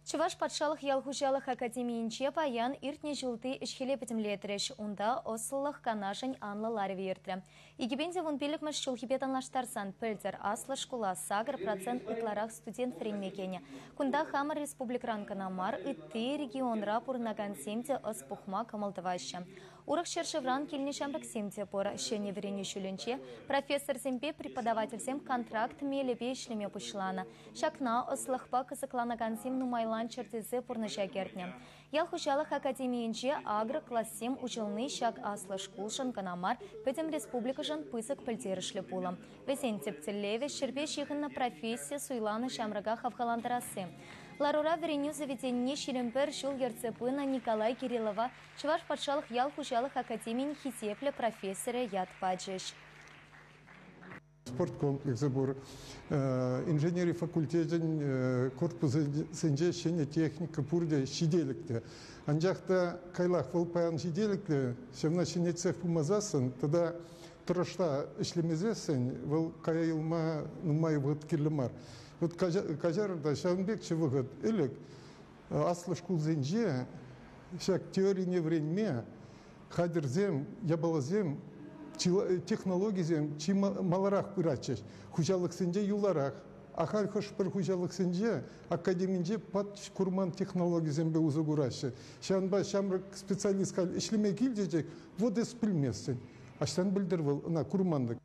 Чуваш патшалық ялхужалық академиинче паян иртне жылты ішхеле бітімлетіріш, онда осылық канашын анлы ларви ертірі. Игебенде вон пелікміш шулхипет анлаштарсан пөлдер аслы шкула сагр процент ытларақ студент френмекене. Кунда хамар республикран канамар ытты регионра пурнаган семте ыспухма камалтываща. Урық шершевран келіне шамрак семте пор шене верене шүленче профессор земпе преподаватель зем контракт мелебе ишлеме пушлана. Шакна ослықпа кызыкланаган зем нумайлан чертезе пурныша кертне. Ялхужалық академиинче агр классем учылны шак аслы шкулшын канамар пөтім республикажын пысык пілдерішлі пулы. Весен тептелеве шербе шихынна профессия суйланы шамрага хавхаландарасы. Ларура вереню заведение ширемпер шул ерцепына Николай Кириллова Чуваш патшалық ялхужалық академиин хитепле профессоры яд паджеш. Спорткомплексы бур, инженерий факультетін корпусы сенжешіне техника пурде шиделікті. Анжақта кайлақ волпаян шиделікті, шевна шинецев пумазасын, тогда тұрышта ішлемезесін, вол кайылма нумай вғыт керлімар. Вот кажарда шавнбекші вғыт үлік, аслы шкул зенже, шак теорийне време, хадерзем, ябалазем, технологизем чи маларах пырачеш, хужалық сенже юларах, ахар хош бір хужалық сенже, академинже пат курман технологизем бе узугурашы. Шанба шамрак специалист кал ишлеме килдежек, вот эс пілмесін. Аштан білдір бұл, курмандық.